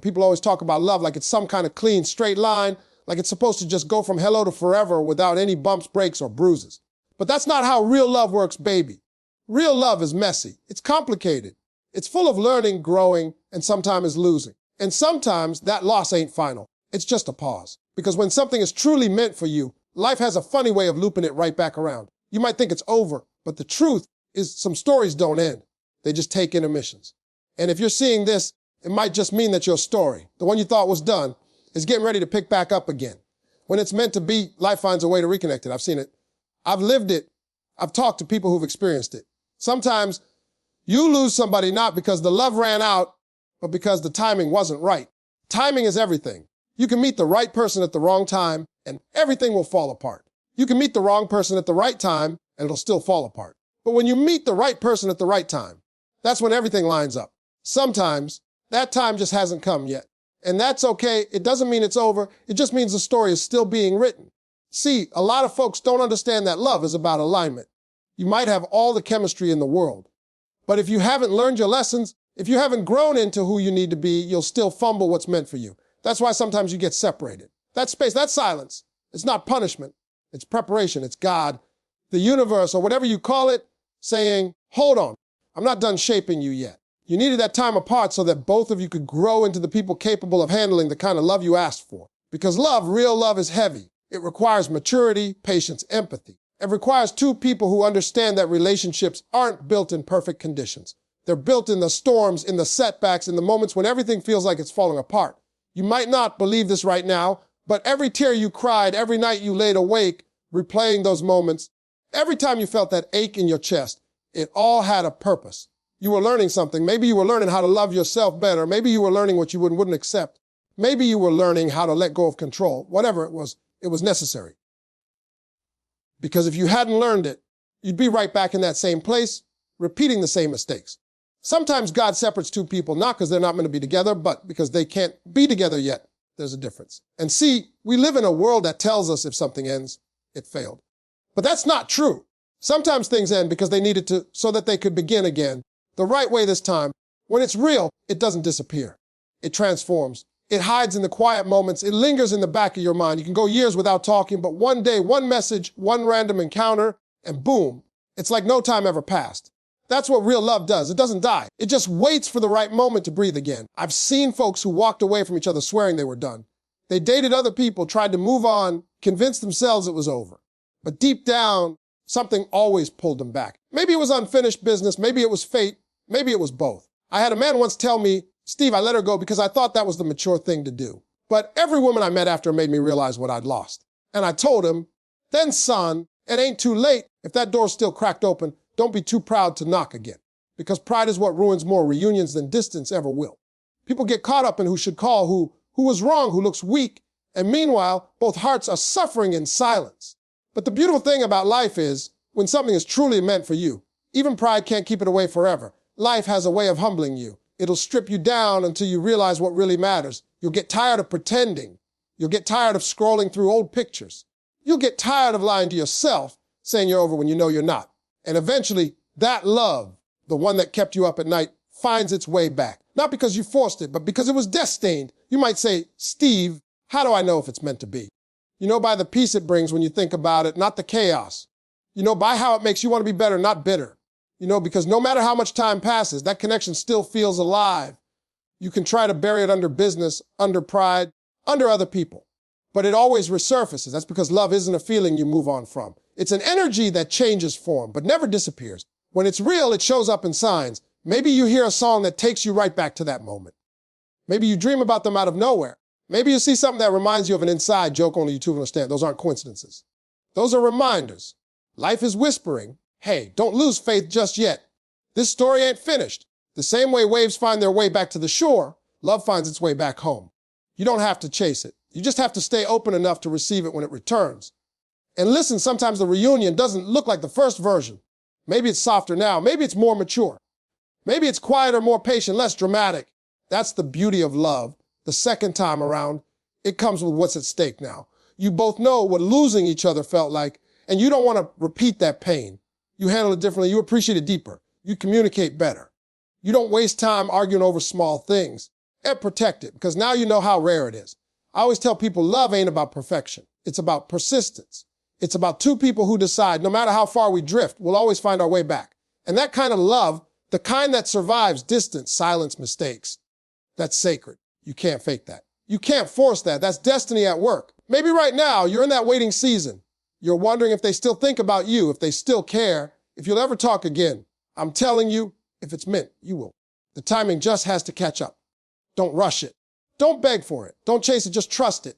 People always talk about love like it's some kind of clean, straight line, like it's supposed to just go from hello to forever without any bumps, breaks, or bruises. But that's not how real love works, baby. Real love is messy. It's complicated. It's full of learning, growing, and sometimes losing. And sometimes that loss ain't final. It's just a pause. Because when something is truly meant for you, life has a funny way of looping it right back around. You might think it's over, but the truth is some stories don't end. They just take intermissions. And if you're seeing this, it might just mean that your story, the one you thought was done, is getting ready to pick back up again. When it's meant to be, life finds a way to reconnect it. I've seen it. I've lived it. I've talked to people who've experienced it. Sometimes you lose somebody not because the love ran out, but because the timing wasn't right. Timing is everything. You can meet the right person at the wrong time, and everything will fall apart. You can meet the wrong person at the right time, and it'll still fall apart. But when you meet the right person at the right time, that's when everything lines up. Sometimes that time just hasn't come yet. And that's okay. It doesn't mean it's over. It just means the story is still being written. See, a lot of folks don't understand that love is about alignment. You might have all the chemistry in the world, but if you haven't learned your lessons, if you haven't grown into who you need to be, you'll still fumble what's meant for you. That's why sometimes you get separated. That space, that silence, it's not punishment. It's preparation. It's God, the universe, or whatever you call it, saying, hold on, I'm not done shaping you yet. You needed that time apart so that both of you could grow into the people capable of handling the kind of love you asked for. Because love, real love, is heavy. It requires maturity, patience, empathy. It requires two people who understand that relationships aren't built in perfect conditions. They're built in the storms, in the setbacks, in the moments when everything feels like it's falling apart. You might not believe this right now, but every tear you cried, every night you laid awake, replaying those moments, every time you felt that ache in your chest, it all had a purpose. You were learning something. Maybe you were learning how to love yourself better. Maybe you were learning what you wouldn't accept. Maybe you were learning how to let go of control. Whatever it was necessary. Because if you hadn't learned it, you'd be right back in that same place, repeating the same mistakes. Sometimes God separates two people, not because they're not meant to be together, but because they can't be together yet. There's a difference. And see, we live in a world that tells us if something ends, it failed. But that's not true. Sometimes things end because they needed to, so that they could begin again. The right way this time. When it's real, it doesn't disappear. It transforms. It hides in the quiet moments. It lingers in the back of your mind. You can go years without talking, but one day, one message, one random encounter, and boom, it's like no time ever passed. That's what real love does. It doesn't die. It just waits for the right moment to breathe again. I've seen folks who walked away from each other swearing they were done. They dated other people, tried to move on, convinced themselves it was over. But deep down, something always pulled them back. Maybe it was unfinished business. Maybe it was fate. Maybe it was both. I had a man once tell me, Steve, I let her go because I thought that was the mature thing to do. But every woman I met after made me realize what I'd lost. And I told him, then son, it ain't too late. If that door's still cracked open, don't be too proud to knock again. Because pride is what ruins more reunions than distance ever will. People get caught up in who should call, who was wrong, who looks weak. And meanwhile, both hearts are suffering in silence. But the beautiful thing about life is, when something is truly meant for you, even pride can't keep it away forever. Life has a way of humbling you. It'll strip you down until you realize what really matters. You'll get tired of pretending. You'll get tired of scrolling through old pictures. You'll get tired of lying to yourself, saying you're over when you know you're not. And eventually, that love, the one that kept you up at night, finds its way back. Not because you forced it, but because it was destined. You might say, Steve, how do I know if it's meant to be? You know by the peace it brings when you think about it, not the chaos. You know by how it makes you want to be better, not bitter. You know, because no matter how much time passes, that connection still feels alive. You can try to bury it under business, under pride, under other people. But it always resurfaces. That's because love isn't a feeling you move on from. It's an energy that changes form, but never disappears. When it's real, it shows up in signs. Maybe you hear a song that takes you right back to that moment. Maybe you dream about them out of nowhere. Maybe you see something that reminds you of an inside joke only you two understand. Those aren't coincidences. Those are reminders. Life is whispering, hey, don't lose faith just yet. This story ain't finished. The same way waves find their way back to the shore, love finds its way back home. You don't have to chase it. You just have to stay open enough to receive it when it returns. And listen, sometimes the reunion doesn't look like the first version. Maybe it's softer now. Maybe it's more mature. Maybe it's quieter, more patient, less dramatic. That's the beauty of love. The second time around, it comes with what's at stake now. You both know what losing each other felt like, and you don't want to repeat that pain. You handle it differently. You appreciate it deeper. You communicate better. You don't waste time arguing over small things. and protect it, because now you know how rare it is. I always tell people love ain't about perfection. It's about persistence. It's about two people who decide no matter how far we drift, we'll always find our way back. And that kind of love, the kind that survives distance, silence, mistakes, that's sacred. You can't fake that. You can't force that. That's destiny at work. Maybe right now you're in that waiting season. You're wondering if they still think about you, if they still care, if you'll ever talk again. I'm telling you, if it's meant, you will. The timing just has to catch up. Don't rush it. Don't beg for it. Don't chase it. Just trust it.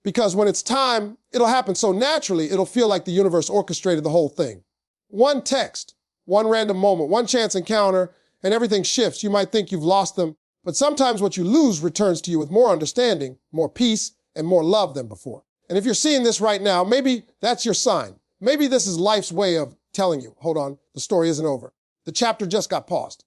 Because when it's time, it'll happen so naturally, it'll feel like the universe orchestrated the whole thing. One text, one random moment, one chance encounter, and everything shifts. You might think you've lost them, but sometimes what you lose returns to you with more understanding, more peace, and more love than before. And if you're seeing this right now, maybe that's your sign. Maybe this is life's way of telling you, hold on, the story isn't over. The chapter just got paused.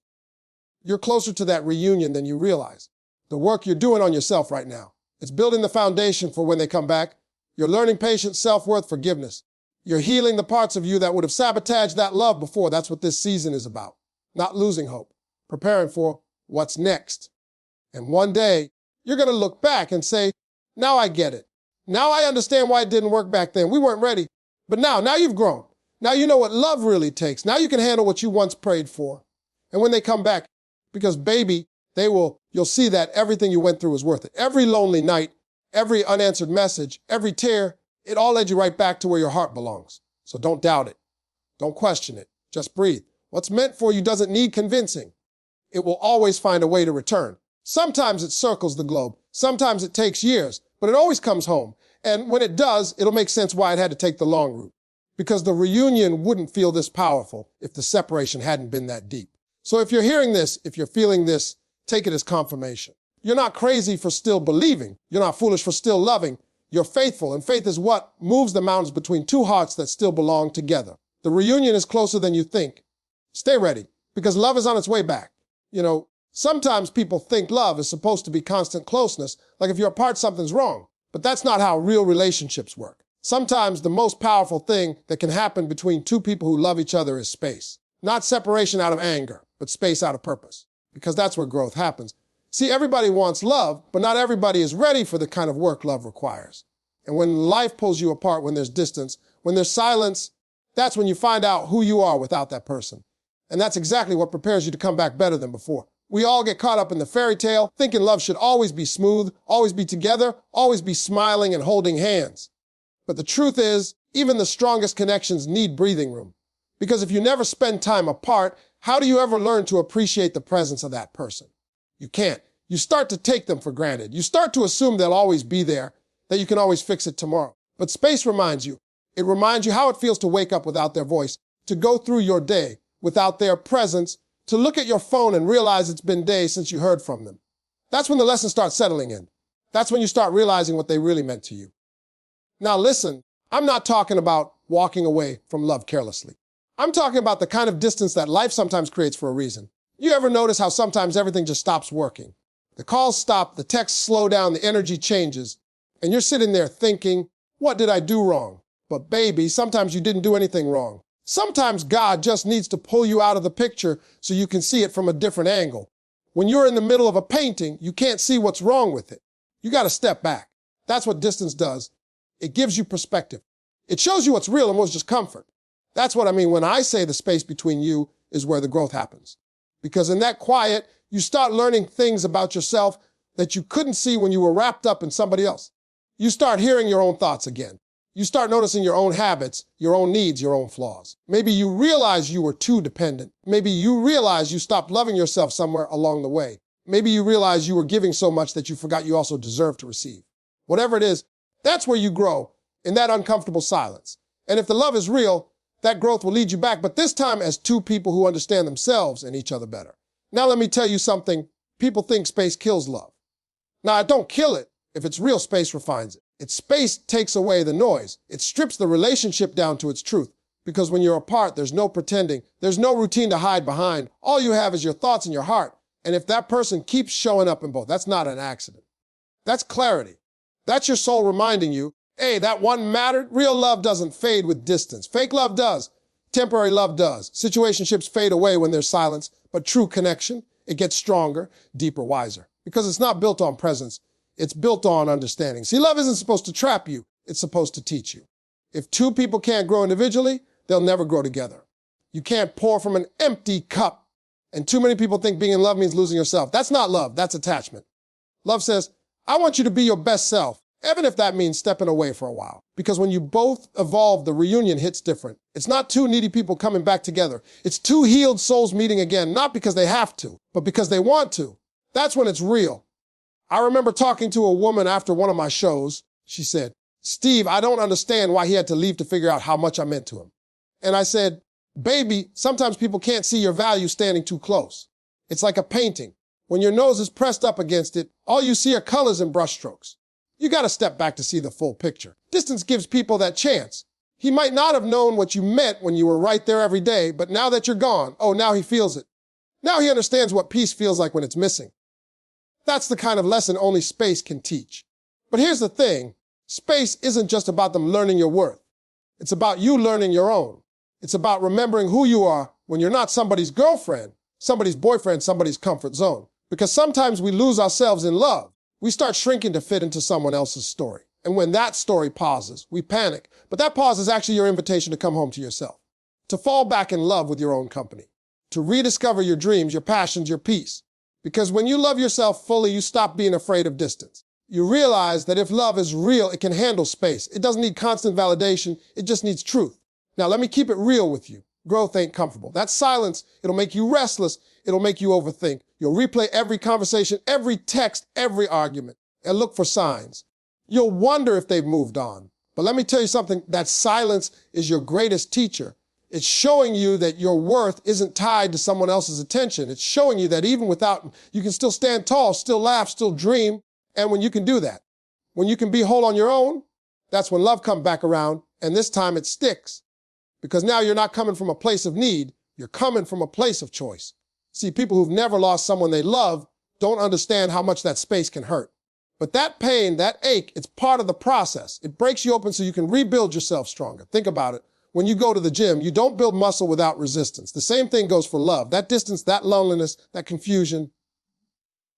You're closer to that reunion than you realize. The work you're doing on yourself right now, it's building the foundation for when they come back. You're learning patience, self-worth, forgiveness. You're healing the parts of you that would have sabotaged that love before. That's what this season is about. Not losing hope, preparing for what's next. And one day, you're going to look back and say, now I get it. Now I understand why it didn't work back then. We weren't ready. But now you've grown. Now you know what love really takes. Now you can handle what you once prayed for. And when they come back, because baby, you'll see that everything you went through was worth it. Every lonely night, every unanswered message, every tear, it all led you right back to where your heart belongs. So don't doubt it. Don't question it. Just breathe. What's meant for you doesn't need convincing. It will always find a way to return. Sometimes it circles the globe. Sometimes it takes years, but it always comes home. And when it does, it'll make sense why it had to take the long route. Because the reunion wouldn't feel this powerful if the separation hadn't been that deep. So if you're hearing this, if you're feeling this, take it as confirmation. You're not crazy for still believing. You're not foolish for still loving. You're faithful, and faith is what moves the mountains between two hearts that still belong together. The reunion is closer than you think. Stay ready, because love is on its way back. Sometimes people think love is supposed to be constant closeness, like if you're apart, something's wrong. But that's not how real relationships work. Sometimes the most powerful thing that can happen between two people who love each other is space. Not separation out of anger, but space out of purpose. Because that's where growth happens. See, everybody wants love, but not everybody is ready for the kind of work love requires. And when life pulls you apart, when there's distance, when there's silence, that's when you find out who you are without that person. And that's exactly what prepares you to come back better than before. We all get caught up in the fairy tale, thinking love should always be smooth, always be together, always be smiling and holding hands. But the truth is, even the strongest connections need breathing room. Because if you never spend time apart, how do you ever learn to appreciate the presence of that person? You can't. You start to take them for granted. You start to assume they'll always be there, that you can always fix it tomorrow. But space reminds you. It reminds you how it feels to wake up without their voice, to go through your day without their presence, to look at your phone and realize it's been days since you heard from them. That's when the lessons start settling in. That's when you start realizing what they really meant to you. Now listen, I'm not talking about walking away from love carelessly. I'm talking about the kind of distance that life sometimes creates for a reason. You ever notice how sometimes everything just stops working? The calls stop, the texts slow down, the energy changes, and you're sitting there thinking, what did I do wrong? But baby, sometimes you didn't do anything wrong. Sometimes God just needs to pull you out of the picture so you can see it from a different angle. When you're in the middle of a painting, you can't see what's wrong with it. You got to step back. That's what distance does. It gives you perspective. It shows you what's real and what's just comfort. That's what I mean when I say the space between you is where the growth happens. Because in that quiet, you start learning things about yourself that you couldn't see when you were wrapped up in somebody else. You start hearing your own thoughts again. You start noticing your own habits, your own needs, your own flaws. Maybe you realize you were too dependent. Maybe you realize you stopped loving yourself somewhere along the way. Maybe you realize you were giving so much that you forgot you also deserve to receive. Whatever it is, that's where you grow, in that uncomfortable silence. And if the love is real, that growth will lead you back, but this time as two people who understand themselves and each other better. Now let me tell you something. People think space kills love. Now, it don't kill it. If it's real, space refines it. Its space takes away the noise. It strips the relationship down to its truth. Because when you're apart, there's no pretending. There's no routine to hide behind. All you have is your thoughts and your heart. And if that person keeps showing up in both, that's not an accident. That's clarity. That's your soul reminding you, hey, that one mattered. Real love doesn't fade with distance. Fake love does. Temporary love does. Situationships fade away when there's silence, but true connection, it gets stronger, deeper, wiser. because it's not built on presence. It's built on understanding. See, love isn't supposed to trap you. It's supposed to teach you. If two people can't grow individually, they'll never grow together. You can't pour from an empty cup. And too many people think being in love means losing yourself. That's not love. That's attachment. Love says, I want you to be your best self, even if that means stepping away for a while. Because when you both evolve, the reunion hits different. It's not two needy people coming back together. It's two healed souls meeting again, not because they have to, but because they want to. That's when it's real. I remember talking to a woman after one of my shows. She said, Steve, I don't understand why he had to leave to figure out how much I meant to him. And I said, baby, sometimes people can't see your value standing too close. It's like a painting. When your nose is pressed up against it, all you see are colors and brushstrokes. You got to step back to see the full picture. Distance gives people that chance. He might not have known what you meant when you were right there every day, but now that you're gone, oh, now he feels it. Now he understands what peace feels like when it's missing. That's the kind of lesson only space can teach. But here's the thing. Space isn't just about them learning your worth. It's about you learning your own. It's about remembering who you are when you're not somebody's girlfriend, somebody's boyfriend, somebody's comfort zone. Because sometimes we lose ourselves in love. We start shrinking to fit into someone else's story. And when that story pauses, we panic. But that pause is actually your invitation to come home to yourself, to fall back in love with your own company, to rediscover your dreams, your passions, your peace. Because when you love yourself fully, you stop being afraid of distance. You realize that if love is real, it can handle space. It doesn't need constant validation. It just needs truth. Now, let me keep it real with you. Growth ain't comfortable. That silence, it'll make you restless. It'll make you overthink. You'll replay every conversation, every text, every argument, and look for signs. You'll wonder if they've moved on. But let me tell you something, that silence is your greatest teacher. It's showing you that your worth isn't tied to someone else's attention. It's showing you that even without, you can still stand tall, still laugh, still dream. And when you can do that, when you can be whole on your own, that's when love comes back around, and this time it sticks. Because now you're not coming from a place of need, you're coming from a place of choice. See, people who've never lost someone they love don't understand how much that space can hurt. But that pain, that ache, it's part of the process. It breaks you open so you can rebuild yourself stronger. Think about it. When you go to the gym, you don't build muscle without resistance. The same thing goes for love. That distance, that loneliness, that confusion,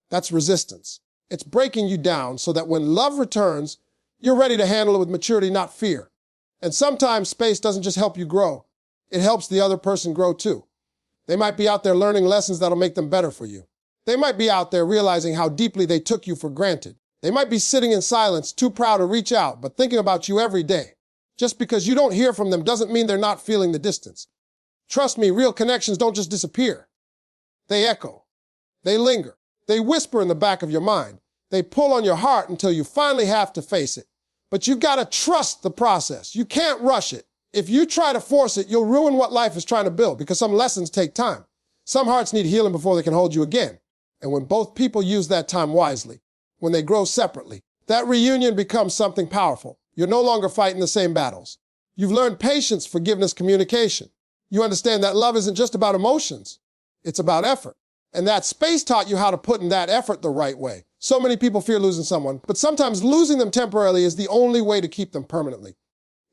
that's resistance. It's breaking you down so that when love returns, you're ready to handle it with maturity, not fear. And sometimes space doesn't just help you grow. It helps the other person grow too. They might be out there learning lessons that'll make them better for you. They might be out there realizing how deeply they took you for granted. They might be sitting in silence, too proud to reach out, but thinking about you every day. Just because you don't hear from them doesn't mean they're not feeling the distance. Trust me, real connections don't just disappear. They echo. They linger. They whisper in the back of your mind. They pull on your heart until you finally have to face it. But you've got to trust the process. You can't rush it. If you try to force it, you'll ruin what life is trying to build because some lessons take time. Some hearts need healing before they can hold you again. And when both people use that time wisely, when they grow separately, that reunion becomes something powerful. You're no longer fighting the same battles. You've learned patience, forgiveness, communication. You understand that love isn't just about emotions. It's about effort. And that space taught you how to put in that effort the right way. So many people fear losing someone, but sometimes losing them temporarily is the only way to keep them permanently.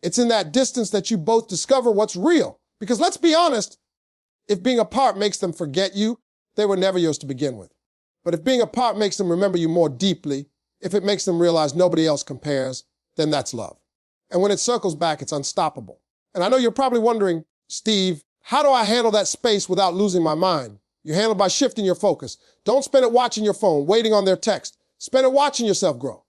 It's in that distance that you both discover what's real. Because let's be honest, if being apart makes them forget you, they were never yours to begin with. But if being apart makes them remember you more deeply, if it makes them realize nobody else compares, then that's love. And when it circles back, it's unstoppable. And I know you're probably wondering, Steve, how do I handle that space without losing my mind? You handle it by shifting your focus. Don't spend it watching your phone, waiting on their text. Spend it watching yourself grow.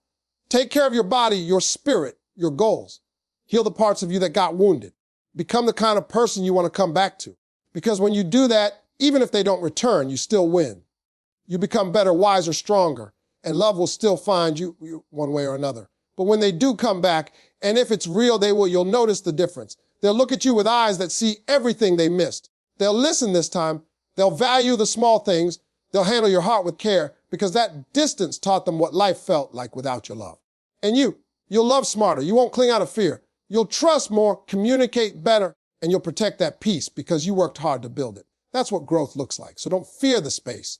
Take care of your body, your spirit, your goals. Heal the parts of you that got wounded. Become the kind of person you want to come back to. Because when you do that, even if they don't return, you still win. You become better, wiser, stronger, and love will still find you one way or another. But when they do come back, and if it's real, you'll notice the difference. They'll look at you with eyes that see everything they missed. They'll listen this time. They'll value the small things. They'll handle your heart with care because that distance taught them what life felt like without your love. And you'll love smarter. You won't cling out of fear. You'll trust more, communicate better, and you'll protect that peace because you worked hard to build it. That's what growth looks like. So don't fear the space.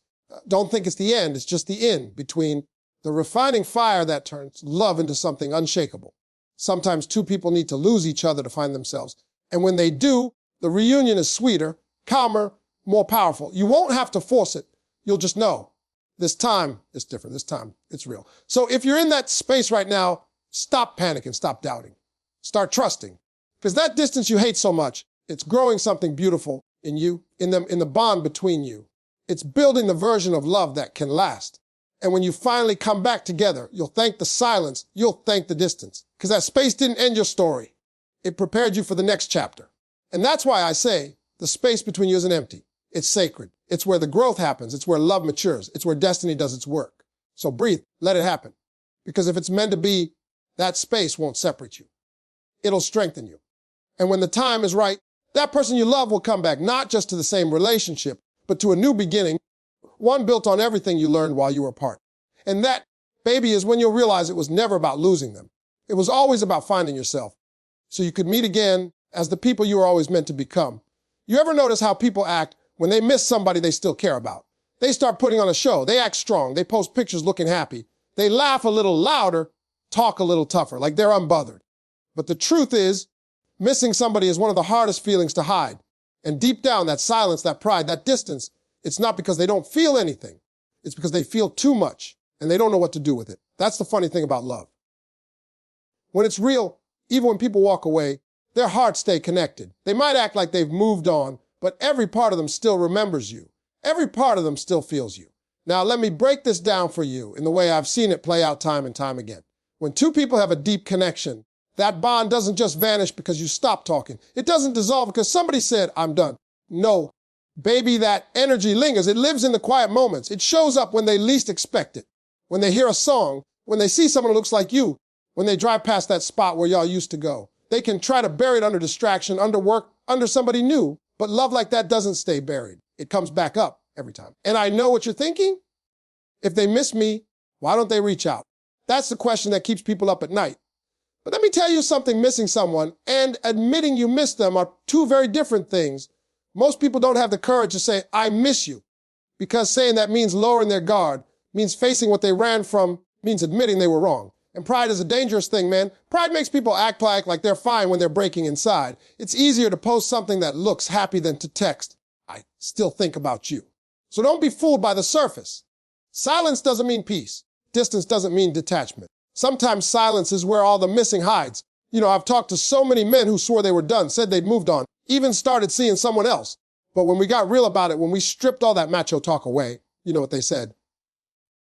Don't think it's the end. It's just the in between the refining fire that turns love into something unshakable. Sometimes two people need to lose each other to find themselves. And when they do, the reunion is sweeter, calmer, more powerful. You won't have to force it. You'll just know. This time, it's different. This time, it's real. So if you're in that space right now, stop panicking, stop doubting. Start trusting. Because that distance you hate so much, it's growing something beautiful in you, in the bond between you. It's building the version of love that can last. And when you finally come back together, you'll thank the silence, you'll thank the distance. Because that space didn't end your story. It prepared you for the next chapter. And that's why I say the space between you isn't empty. It's sacred. It's where the growth happens. It's where love matures. It's where destiny does its work. So breathe, let it happen. Because if it's meant to be, that space won't separate you. It'll strengthen you. And when the time is right, that person you love will come back, not just to the same relationship, but to a new beginning, one built on everything you learned while you were apart. And that, baby, is when you'll realize it was never about losing them. It was always about finding yourself, so you could meet again as the people you were always meant to become. You ever notice how people act when they miss somebody they still care about? They start putting on a show. They act strong. They post pictures looking happy. They laugh a little louder, talk a little tougher, like they're unbothered. But the truth is, missing somebody is one of the hardest feelings to hide. And deep down, that silence, that pride, that distance, it's not because they don't feel anything. It's because they feel too much, and they don't know what to do with it. That's the funny thing about love. When it's real, even when people walk away, their hearts stay connected. They might act like they've moved on, but every part of them still remembers you. Every part of them still feels you. Now, let me break this down for you in the way I've seen it play out time and time again. When two people have a deep connection, that bond doesn't just vanish because you stop talking. It doesn't dissolve because somebody said, I'm done. No, baby, that energy lingers. It lives in the quiet moments. It shows up when they least expect it. When they hear a song, when they see someone who looks like you, when they drive past that spot where y'all used to go. They can try to bury it under distraction, under work, under somebody new, but love like that doesn't stay buried. It comes back up every time. And I know what you're thinking. If they miss me, why don't they reach out? That's the question that keeps people up at night. But let me tell you something, missing someone and admitting you miss them are two very different things. Most people don't have the courage to say, I miss you, because saying that means lowering their guard, means facing what they ran from, means admitting they were wrong. And pride is a dangerous thing, man. Pride makes people act like they're fine when they're breaking inside. It's easier to post something that looks happy than to text, I still think about you. So don't be fooled by the surface. Silence doesn't mean peace. Distance doesn't mean detachment. Sometimes silence is where all the missing hides. You know, I've talked to so many men who swore they were done, said they'd moved on, even started seeing someone else. But when we got real about it, when we stripped all that macho talk away, you know what they said?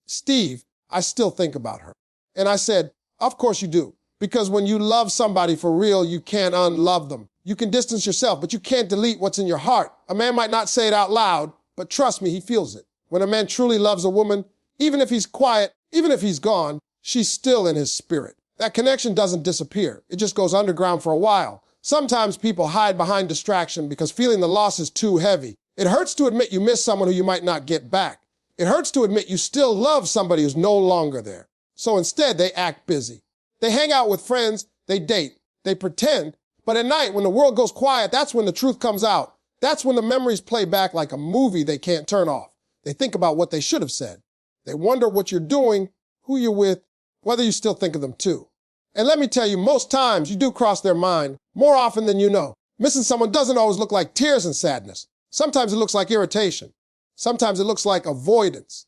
Steve, I still think about her. And I said, of course you do. Because when you love somebody for real, you can't unlove them. You can distance yourself, but you can't delete what's in your heart. A man might not say it out loud, but trust me, he feels it. When a man truly loves a woman, even if he's quiet, even if he's gone, she's still in his spirit. That connection doesn't disappear. It just goes underground for a while. Sometimes people hide behind distraction because feeling the loss is too heavy. It hurts to admit you miss someone who you might not get back. It hurts to admit you still love somebody who's no longer there. So instead, they act busy. They hang out with friends, they date, they pretend. But at night, when the world goes quiet, that's when the truth comes out. That's when the memories play back like a movie they can't turn off. They think about what they should have said. They wonder what you're doing, who you're with, whether you still think of them too. And let me tell you, most times you do cross their mind, more often than you know. Missing someone doesn't always look like tears and sadness. Sometimes it looks like irritation. Sometimes it looks like avoidance.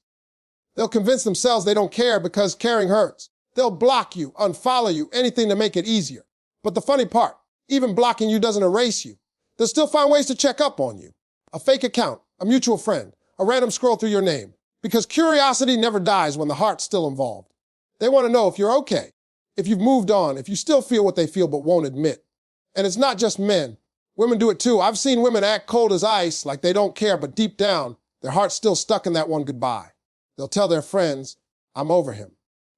They'll convince themselves they don't care because caring hurts. They'll block you, unfollow you, anything to make it easier. But the funny part, even blocking you doesn't erase you. They'll still find ways to check up on you. A fake account, a mutual friend, a random scroll through your name. Because curiosity never dies when the heart's still involved. They want to know if you're okay, if you've moved on, if you still feel what they feel but won't admit. And it's not just men. Women do it too. I've seen women act cold as ice, like they don't care, but deep down, their heart's still stuck in that one goodbye. They'll tell their friends, I'm over him.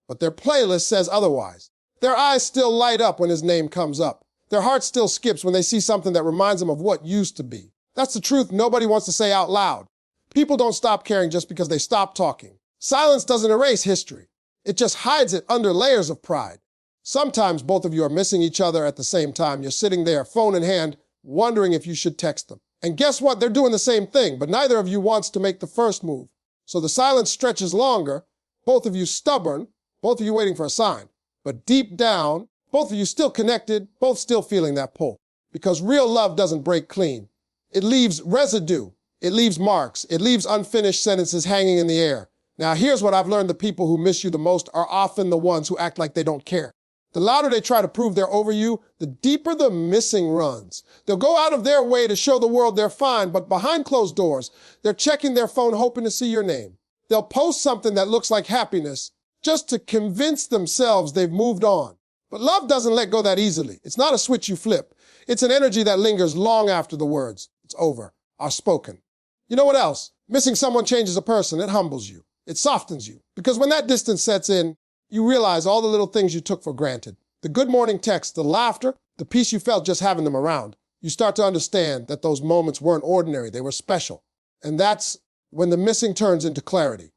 But their playlist says otherwise. Their eyes still light up when his name comes up. Their heart still skips when they see something that reminds them of what used to be. That's the truth nobody wants to say out loud. People don't stop caring just because they stop talking. Silence doesn't erase history. It just hides it under layers of pride. Sometimes both of you are missing each other at the same time. You're sitting there, phone in hand, wondering if you should text them. And guess what? They're doing the same thing, but neither of you wants to make the first move. So the silence stretches longer, both of you stubborn, both of you waiting for a sign. But deep down, both of you still connected, both still feeling that pull. Because real love doesn't break clean. It leaves residue. It leaves marks. It leaves unfinished sentences hanging in the air. Now, here's what I've learned: the people who miss you the most are often the ones who act like they don't care. The louder they try to prove they're over you, the deeper the missing runs. They'll go out of their way to show the world they're fine, but behind closed doors, they're checking their phone hoping to see your name. They'll post something that looks like happiness just to convince themselves they've moved on. But love doesn't let go that easily. It's not a switch you flip. It's an energy that lingers long after the words, "It's over," are spoken. You know what else? Missing someone changes a person. It humbles you. It softens you. Because when that distance sets in, you realize all the little things you took for granted. The good morning text, the laughter, the peace you felt just having them around. You start to understand that those moments weren't ordinary. They were special. And that's when the missing turns into clarity.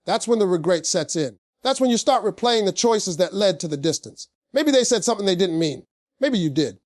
That's when the regret sets in. That's when you start replaying the choices that led to the distance. Maybe they said something they didn't mean. Maybe you did.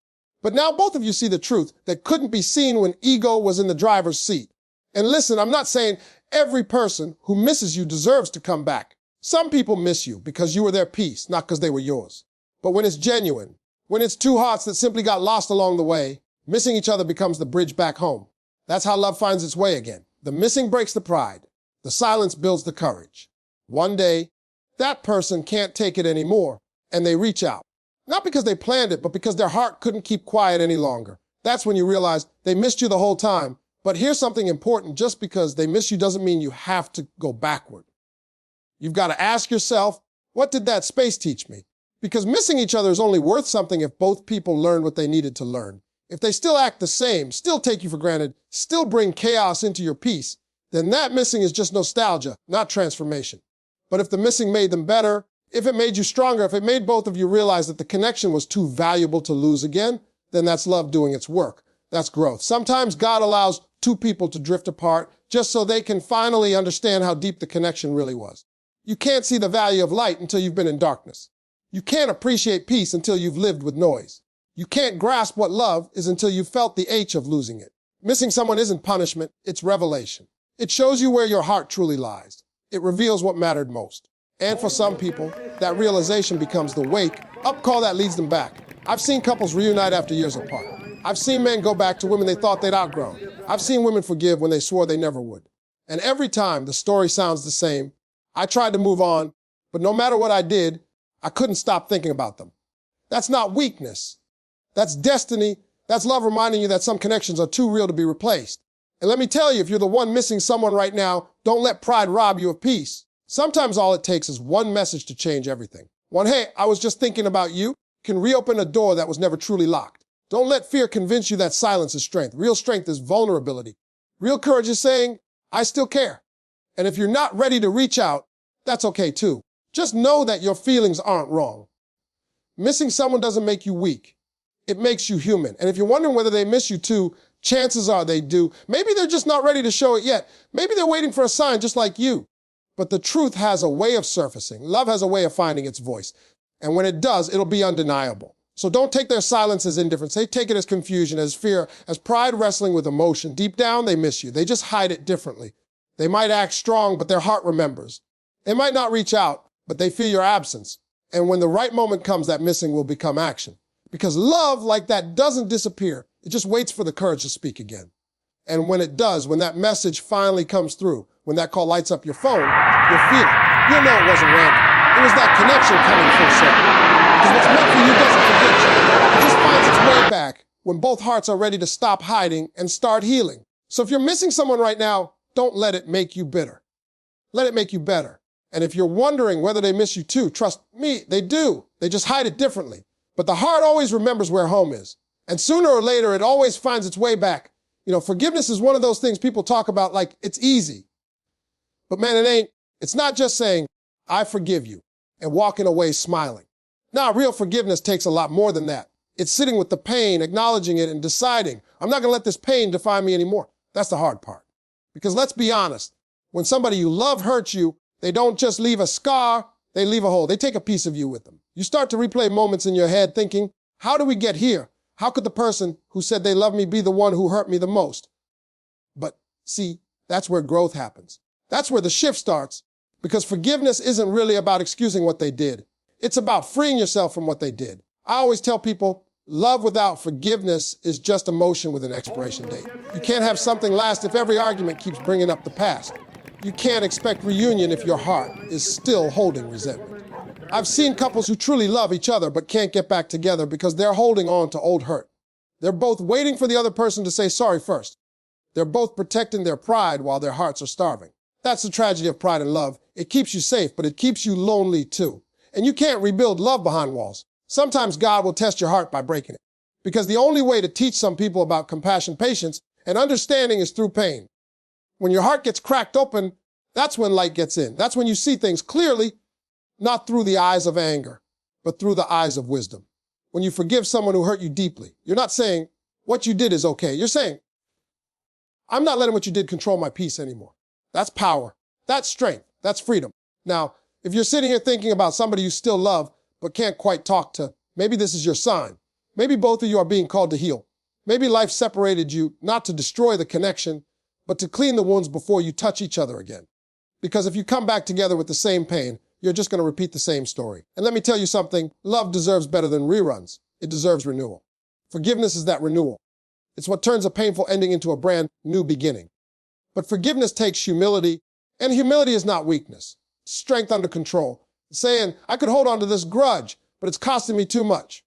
But now both of you see the truth that couldn't be seen when ego was in the driver's seat. And listen, I'm not saying every person who misses you deserves to come back. Some people miss you because you were their piece, not because they were yours. But when it's genuine, when it's two hearts that simply got lost along the way, missing each other becomes the bridge back home. That's how love finds its way again. The missing breaks the pride. The silence builds the courage. One day, that person can't take it anymore, and they reach out. Not because they planned it, but because their heart couldn't keep quiet any longer. That's when you realize they missed you the whole time. But here's something important: just because they miss you doesn't mean you have to go backward. You've got to ask yourself, what did that space teach me? Because missing each other is only worth something if both people learned what they needed to learn. If they still act the same, still take you for granted, still bring chaos into your peace, then that missing is just nostalgia, not transformation. But if the missing made them better, if it made you stronger, if it made both of you realize that the connection was too valuable to lose again, then that's love doing its work. That's growth. Sometimes God allows two people to drift apart just so they can finally understand how deep the connection really was. You can't see the value of light until you've been in darkness. You can't appreciate peace until you've lived with noise. You can't grasp what love is until you've felt the ache of losing it. Missing someone isn't punishment, it's revelation. It shows you where your heart truly lies. It reveals what mattered most. And for some people, that realization becomes the wake-up call that leads them back. I've seen couples reunite after years apart. I've seen men go back to women they thought they'd outgrown. I've seen women forgive when they swore they never would. And every time the story sounds the same. I tried to move on, but no matter what I did, I couldn't stop thinking about them. That's not weakness. That's destiny. That's love reminding you that some connections are too real to be replaced. And let me tell you, if you're the one missing someone right now, don't let pride rob you of peace. Sometimes all it takes is one message to change everything. One, "Hey, I was just thinking about you," can reopen a door that was never truly locked. Don't let fear convince you that silence is strength. Real strength is vulnerability. Real courage is saying, "I still care." And if you're not ready to reach out, that's okay too. Just know that your feelings aren't wrong. Missing someone doesn't make you weak. It makes you human. And if you're wondering whether they miss you too, chances are they do. Maybe they're just not ready to show it yet. Maybe they're waiting for a sign just like you. But the truth has a way of surfacing. Love has a way of finding its voice. And when it does, it'll be undeniable. So don't take their silence as indifference. Take it as confusion, as fear, as pride wrestling with emotion. Deep down, they miss you. They just hide it differently. They might act strong, but their heart remembers. They might not reach out, but they feel your absence. And when the right moment comes, that missing will become action. Because love like that doesn't disappear. It just waits for the courage to speak again. And when it does, when that message finally comes through, when that call lights up your phone, you'll feel it. You'll know it wasn't random. It was that connection coming full circle. Because what's meant for you doesn't forget you. It just finds its way back when both hearts are ready to stop hiding and start healing. So if you're missing someone right now, don't let it make you bitter. Let it make you better. And if you're wondering whether they miss you too, trust me, they do. They just hide it differently. But the heart always remembers where home is. And sooner or later, it always finds its way back. You know, forgiveness is one of those things people talk about like it's easy. But man, it ain't. It's not just saying, "I forgive you," and walking away smiling. Now, real forgiveness takes a lot more than that. It's sitting with the pain, acknowledging it, and deciding, I'm not going to let this pain define me anymore. That's the hard part. Because let's be honest, when somebody you love hurts you, they don't just leave a scar, they leave a hole. They take a piece of you with them. You start to replay moments in your head thinking, how do we get here? How could the person who said they love me be the one who hurt me the most? But see, that's where growth happens. That's where the shift starts, because forgiveness isn't really about excusing what they did. It's about freeing yourself from what they did. I always tell people, love without forgiveness is just emotion with an expiration date. You can't have something last if every argument keeps bringing up the past. You can't expect reunion if your heart is still holding resentment. I've seen couples who truly love each other but can't get back together because they're holding on to old hurt. They're both waiting for the other person to say sorry first. They're both protecting their pride while their hearts are starving. That's the tragedy of pride and love. It keeps you safe, but it keeps you lonely too. And you can't rebuild love behind walls. Sometimes God will test your heart by breaking it. Because the only way to teach some people about compassion, patience, and understanding is through pain. When your heart gets cracked open, that's when light gets in. That's when you see things clearly, not through the eyes of anger, but through the eyes of wisdom. When you forgive someone who hurt you deeply, you're not saying, what you did is okay. You're saying, I'm not letting what you did control my peace anymore. That's power. That's strength. That's freedom. Now, if you're sitting here thinking about somebody you still love but can't quite talk to, maybe this is your sign. Maybe both of you are being called to heal. Maybe life separated you not to destroy the connection, but to clean the wounds before you touch each other again. Because if you come back together with the same pain, you're just going to repeat the same story. And let me tell you something, love deserves better than reruns. It deserves renewal. Forgiveness is that renewal. It's what turns a painful ending into a brand new beginning. But forgiveness takes humility, and humility is not weakness. It's strength under control. It's saying, I could hold on to this grudge, but it's costing me too much.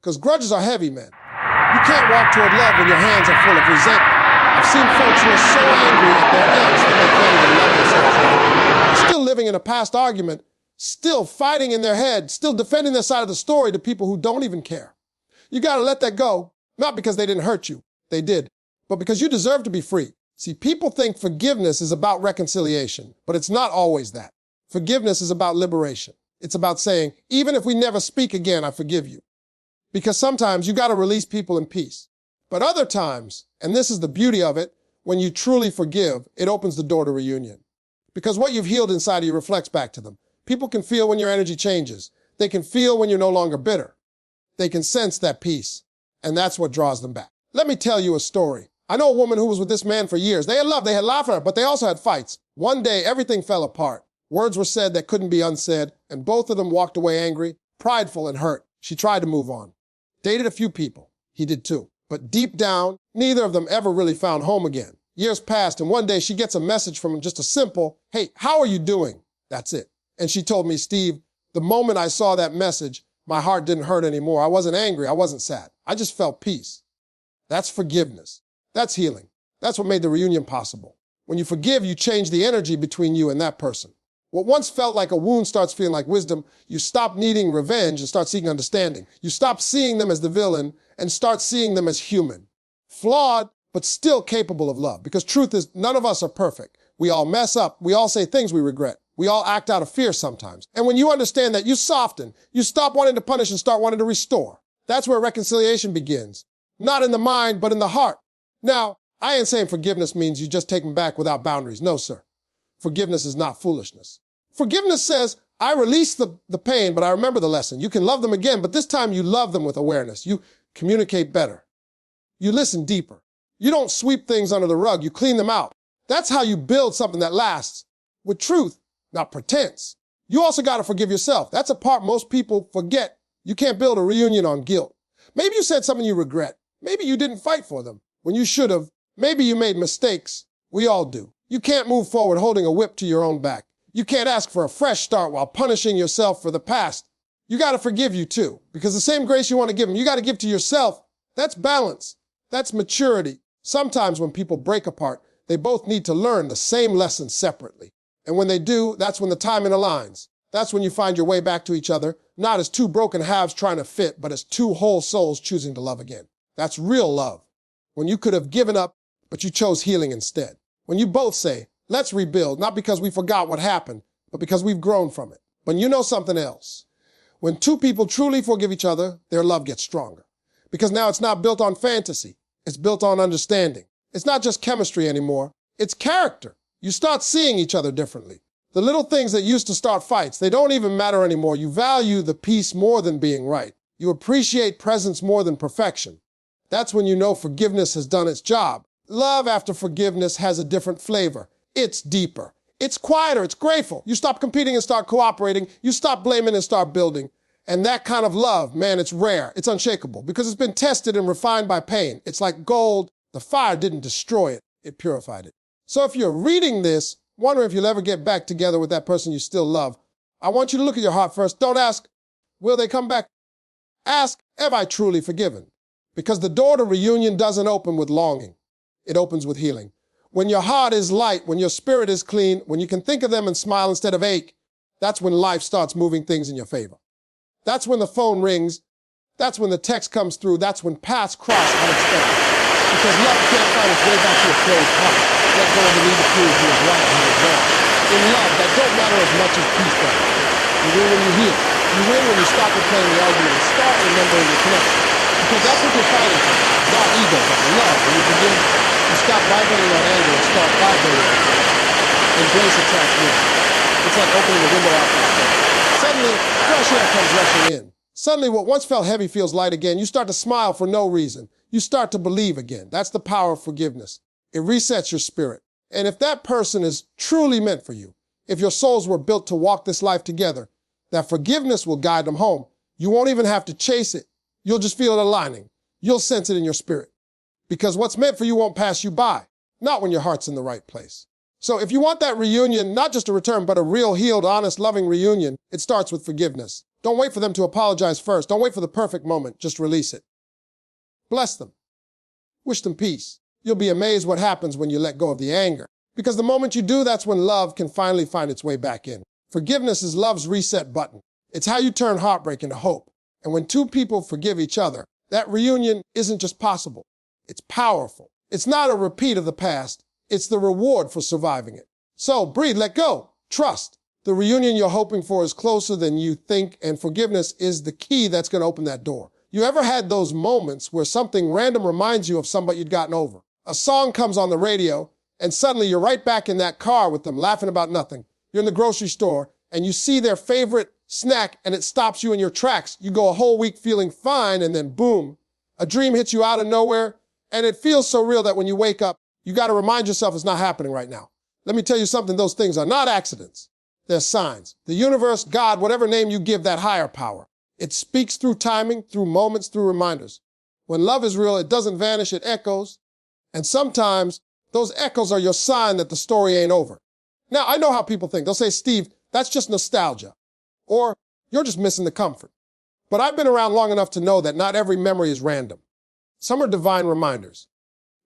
Because grudges are heavy, man. You can't walk toward love when your hands are full of resentment. I've seen folks who are so angry at their ex that they can't even love themselves anymore. They're still living in a past argument, still fighting in their head, still defending their side of the story to people who don't even care. You got to let that go, not because they didn't hurt you. They did. But because you deserve to be free. See, people think forgiveness is about reconciliation, but it's not always that. Forgiveness is about liberation. It's about saying, even if we never speak again, I forgive you. Because sometimes you got to release people in peace. But other times, and this is the beauty of it, when you truly forgive, it opens the door to reunion. Because what you've healed inside of you reflects back to them. People can feel when your energy changes. They can feel when you're no longer bitter. They can sense that peace, and that's what draws them back. Let me tell you a story. I know a woman who was with this man for years. They had love, they had laughter, but they also had fights. One day, everything fell apart. Words were said that couldn't be unsaid, and both of them walked away angry, prideful, and hurt. She tried to move on. Dated a few people. He did too. But deep down, neither of them ever really found home again. Years passed, and one day she gets a message from him, just a simple, hey, how are you doing? That's it. And she told me, Steve, the moment I saw that message, my heart didn't hurt anymore. I wasn't angry. I wasn't sad. I just felt peace. That's forgiveness. That's healing. That's what made the reunion possible. When you forgive, you change the energy between you and that person. What once felt like a wound starts feeling like wisdom. You stop needing revenge and start seeking understanding. You stop seeing them as the villain and start seeing them as human. Flawed, but still capable of love. Because truth is, none of us are perfect. We all mess up. We all say things we regret. We all act out of fear sometimes. And when you understand that, you soften. You stop wanting to punish and start wanting to restore. That's where reconciliation begins. Not in the mind, but in the heart. Now, I ain't saying forgiveness means you just take them back without boundaries. No, sir. Forgiveness is not foolishness. Forgiveness says, I release the pain, but I remember the lesson. You can love them again, but this time you love them with awareness. You communicate better. You listen deeper. You don't sweep things under the rug. You clean them out. That's how you build something that lasts with truth, not pretense. You also got to forgive yourself. That's a part most people forget. You can't build a reunion on guilt. Maybe you said something you regret. Maybe you didn't fight for them when you should have. Maybe you made mistakes. We all do. You can't move forward holding a whip to your own back. You can't ask for a fresh start while punishing yourself for the past. You got to forgive you too, because the same grace you want to give them, you got to give to yourself. That's balance. That's maturity. Sometimes when people break apart, they both need to learn the same lesson separately. And when they do, that's when the timing aligns. That's when you find your way back to each other, not as two broken halves trying to fit, but as two whole souls choosing to love again. That's real love. When you could have given up, but you chose healing instead. When you both say, let's rebuild, not because we forgot what happened, but because we've grown from it. But you know something else. When two people truly forgive each other, their love gets stronger. Because now it's not built on fantasy. It's built on understanding. It's not just chemistry anymore. It's character. You start seeing each other differently. The little things that used to start fights, they don't even matter anymore. You value the peace more than being right. You appreciate presence more than perfection. That's when you know forgiveness has done its job. Love after forgiveness has a different flavor. It's deeper. It's quieter. It's grateful. You stop competing and start cooperating. You stop blaming and start building. And that kind of love, man, it's rare. It's unshakable because it's been tested and refined by pain. It's like gold. The fire didn't destroy it. It purified it. So if you're reading this wondering if you'll ever get back together with that person you still love, I want you to look at your heart first. Don't ask, will they come back? Ask, have I truly forgiven? Because the door to reunion doesn't open with longing. It opens with healing. When your heart is light, when your spirit is clean, when you can think of them and smile instead of ache, that's when life starts moving things in your favor. That's when the phone rings. That's when the text comes through. That's when paths cross unexpected. Because love can't find its way back to a closed heart. Let go of the need to prove who is right and who is wrong. In love, that don't matter as much as peace does. You win when you heal. You win when you stop replaying the argument and start remembering the connection. Because that's what you're fighting for. Not ego, but love. When you begin, you stop vibrating on anger and start vibrating on love. Embrace attract win. It's like opening the window out that way. Suddenly, fresh air comes rushing in. Suddenly, what once felt heavy feels light again. You start to smile for no reason. You start to believe again. That's the power of forgiveness. It resets your spirit. And if that person is truly meant for you, if your souls were built to walk this life together, that forgiveness will guide them home. You won't even have to chase it. You'll just feel it aligning. You'll sense it in your spirit. Because what's meant for you won't pass you by, not when your heart's in the right place. So if you want that reunion, not just a return, but a real, healed, honest, loving reunion, it starts with forgiveness. Don't wait for them to apologize first. Don't wait for the perfect moment. Just release it. Bless them. Wish them peace. You'll be amazed what happens when you let go of the anger. Because the moment you do, that's when love can finally find its way back in. Forgiveness is love's reset button. It's how you turn heartbreak into hope. And when two people forgive each other, that reunion isn't just possible. It's powerful. It's not a repeat of the past. It's the reward for surviving it. So breathe, let go, trust. The reunion you're hoping for is closer than you think, and forgiveness is the key that's going to open that door. You ever had those moments where something random reminds you of somebody you'd gotten over? A song comes on the radio, and suddenly you're right back in that car with them, laughing about nothing. You're in the grocery store, and you see their favorite snack, and it stops you in your tracks. You go a whole week feeling fine, and then boom, a dream hits you out of nowhere, and it feels so real that when you wake up, you got to remind yourself it's not happening right now. Let me tell you something, those things are not accidents. They're signs. The universe, God, whatever name you give that higher power, it speaks through timing, through moments, through reminders. When love is real, it doesn't vanish, it echoes. And sometimes those echoes are your sign that the story ain't over. Now, I know how people think. They'll say, Steve, that's just nostalgia. Or you're just missing the comfort. But I've been around long enough to know that not every memory is random. Some are divine reminders.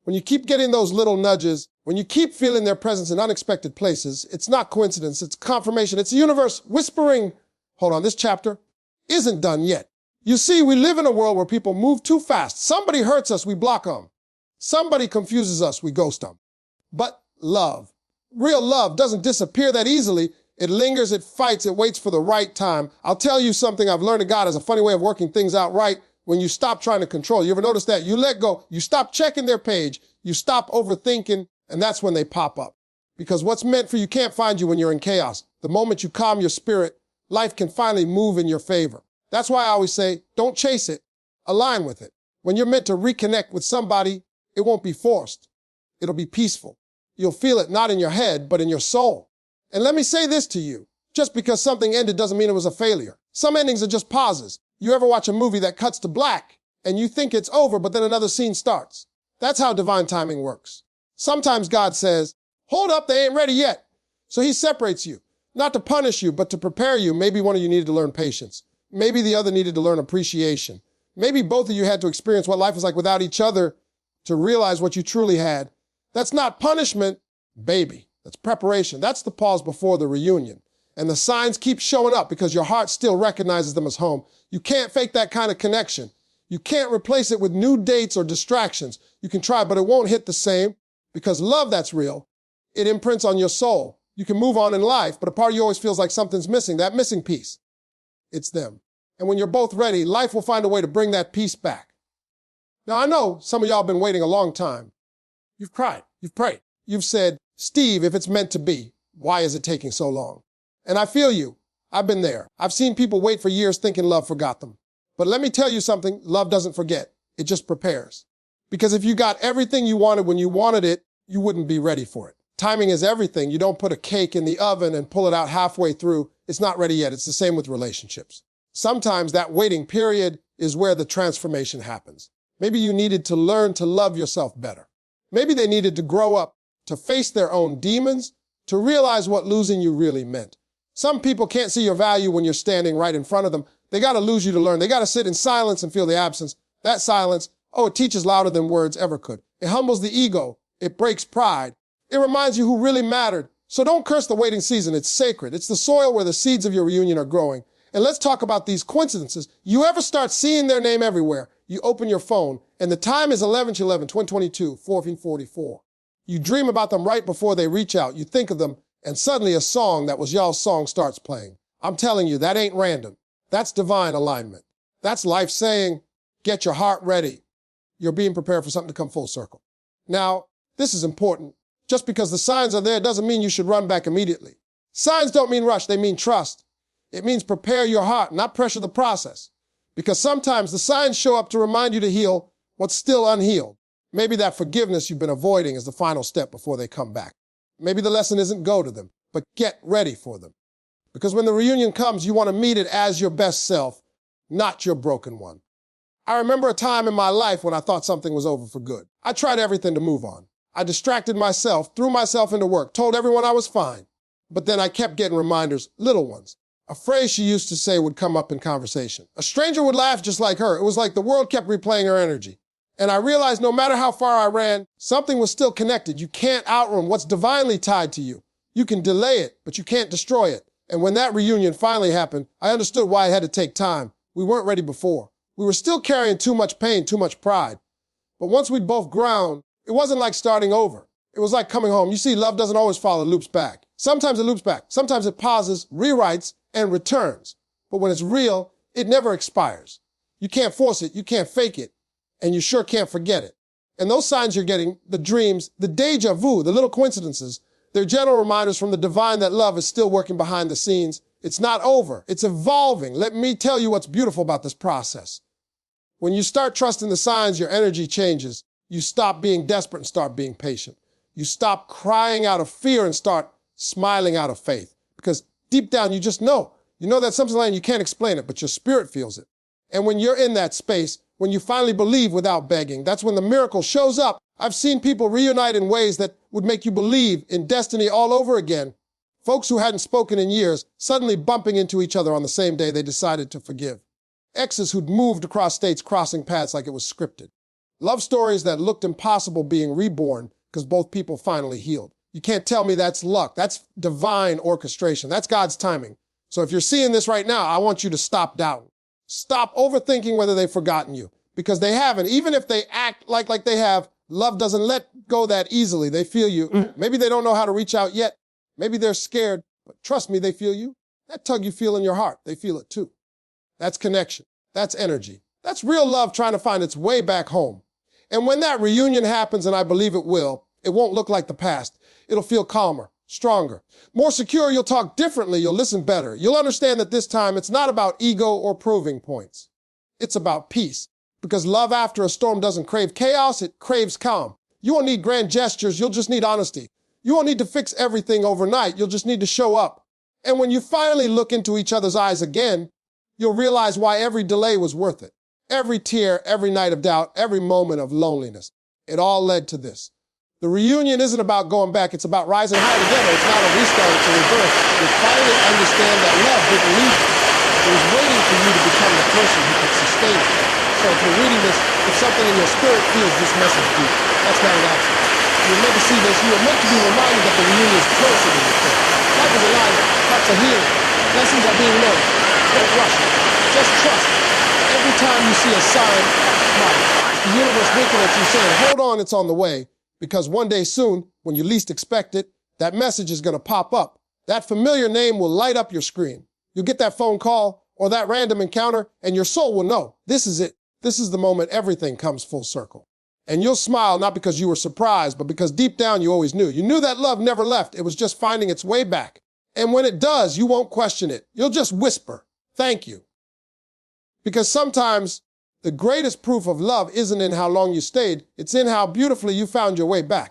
When you keep getting those little nudges, when you keep feeling their presence in unexpected places, it's not coincidence, it's confirmation. It's the universe whispering, hold on, this chapter isn't done yet. You see, we live in a world where people move too fast. Somebody hurts us, we block them. Somebody confuses us, we ghost them. But love, real love doesn't disappear that easily. It lingers, it fights, it waits for the right time. I'll tell you something I've learned that God has a funny way of working things out right when you stop trying to control. You ever notice that? You let go, you stop checking their page, you stop overthinking, and that's when they pop up. Because what's meant for you can't find you when you're in chaos. The moment you calm your spirit, life can finally move in your favor. That's why I always say, don't chase it, align with it. When you're meant to reconnect with somebody, it won't be forced. It'll be peaceful. You'll feel it not in your head, but in your soul. And let me say this to you. Just because something ended doesn't mean it was a failure. Some endings are just pauses. You ever watch a movie that cuts to black and you think it's over, but then another scene starts? That's how divine timing works. Sometimes God says, hold up, they ain't ready yet. So he separates you, not to punish you, but to prepare you. Maybe one of you needed to learn patience. Maybe the other needed to learn appreciation. Maybe both of you had to experience what life was like without each other to realize what you truly had. That's not punishment, baby. That's preparation. That's the pause before the reunion. And the signs keep showing up because your heart still recognizes them as home. You can't fake that kind of connection. You can't replace it with new dates or distractions. You can try, but it won't hit the same because love that's real, it imprints on your soul. You can move on in life, but a part of you always feels like something's missing, that missing piece. It's them. And when you're both ready, life will find a way to bring that piece back. Now, I know some of y'all have been waiting a long time. You've cried, you've prayed. You've said, Steve, if it's meant to be, why is it taking so long? And I feel you. I've been there. I've seen people wait for years thinking love forgot them. But let me tell you something, love doesn't forget. It just prepares. Because if you got everything you wanted when you wanted it, you wouldn't be ready for it. Timing is everything. You don't put a cake in the oven and pull it out halfway through. It's not ready yet. It's the same with relationships. Sometimes that waiting period is where the transformation happens. Maybe you needed to learn to love yourself better. Maybe they needed to grow up to face their own demons, to realize what losing you really meant. Some people can't see your value when you're standing right in front of them. They got to lose you to learn. They got to sit in silence and feel the absence. That silence, it teaches louder than words ever could. It humbles the ego. It breaks pride. It reminds you who really mattered. So don't curse the waiting season. It's sacred. It's the soil where the seeds of your reunion are growing. And let's talk about these coincidences. You ever start seeing their name everywhere? You open your phone, and the time is 11/11/2022, 1444. You dream about them right before they reach out. You think of them, and suddenly a song that was y'all's song starts playing. I'm telling you, that ain't random. That's divine alignment. That's life saying, get your heart ready. You're being prepared for something to come full circle. Now, this is important. Just because the signs are there doesn't mean you should run back immediately. Signs don't mean rush, they mean trust. It means prepare your heart, not pressure the process. Because sometimes the signs show up to remind you to heal what's still unhealed. Maybe that forgiveness you've been avoiding is the final step before they come back. Maybe the lesson isn't go to them, but get ready for them. Because when the reunion comes, you want to meet it as your best self, not your broken one. I remember a time in my life when I thought something was over for good. I tried everything to move on. I distracted myself, threw myself into work, told everyone I was fine. But then I kept getting reminders, little ones. A phrase she used to say would come up in conversation. A stranger would laugh just like her. It was like the world kept replaying her energy. And I realized no matter how far I ran, something was still connected. You can't outrun what's divinely tied to you. You can delay it, but you can't destroy it. And when that reunion finally happened, I understood why it had to take time. We weren't ready before. We were still carrying too much pain, too much pride. But once we'd both ground, it wasn't like starting over. It was like coming home. You see, love doesn't always follow, it loops back. Sometimes it loops back. Sometimes it pauses, rewrites, and returns. But when it's real, it never expires. You can't force it, you can't fake it, and you sure can't forget it. And those signs you're getting, the dreams, the deja vu, the little coincidences, they're gentle reminders from the divine that love is still working behind the scenes. It's not over, it's evolving. Let me tell you what's beautiful about this process. When you start trusting the signs, your energy changes. You stop being desperate and start being patient. You stop crying out of fear and start smiling out of faith. Because deep down, you just know. You know that something's lying, you can't explain it, but your spirit feels it. And when you're in that space, when you finally believe without begging, that's when the miracle shows up. I've seen people reunite in ways that would make you believe in destiny all over again. Folks who hadn't spoken in years, suddenly bumping into each other on the same day they decided to forgive. Exes who'd moved across states crossing paths like it was scripted. Love stories that looked impossible being reborn because both people finally healed. You can't tell me that's luck. That's divine orchestration. That's God's timing. So if you're seeing this right now, I want you to stop doubting. Stop overthinking whether they've forgotten you, because they haven't. Even if they act like they have, love doesn't let go that easily. They feel you. Maybe they don't know how to reach out yet. Maybe they're scared, but trust me, they feel you. That tug you feel in your heart, they feel it too. That's connection. That's energy. That's real love trying to find its way back home. And when that reunion happens, and I believe it will, it won't look like the past. It'll feel calmer, stronger, more secure. You'll talk differently. You'll listen better. You'll understand that this time it's not about ego or proving points. It's about peace. Because love after a storm doesn't crave chaos, it craves calm. You won't need grand gestures. You'll just need honesty. You won't need to fix everything overnight. You'll just need to show up. And when you finally look into each other's eyes again, you'll realize why every delay was worth it. Every tear, every night of doubt, every moment of loneliness. It all led to this. The reunion isn't about going back. It's about rising high together. It's not a restart. It's a rebirth. You finally understand that love didn't leave you. It was waiting for you to become the person who could sustain it. So if you're reading this, if something in your spirit feels this message deep, that's not an accident. You'll never see this. You are meant to be reminded that the reunion is closer than you think. Life is alive. Hearts are healing. Lessons are being learned. Don't rush it. Just trust it. Every time you see a sign, smile. The universe winking at you saying, hold on, it's on the way. Because one day soon, when you least expect it, that message is going to pop up. That familiar name will light up your screen. You'll get that phone call or that random encounter, and your soul will know, this is it. This is the moment everything comes full circle. And you'll smile not because you were surprised, but because deep down you always knew. You knew that love never left. It was just finding its way back. And when it does, you won't question it. You'll just whisper, thank you. Because sometimes the greatest proof of love isn't in how long you stayed. It's in how beautifully you found your way back.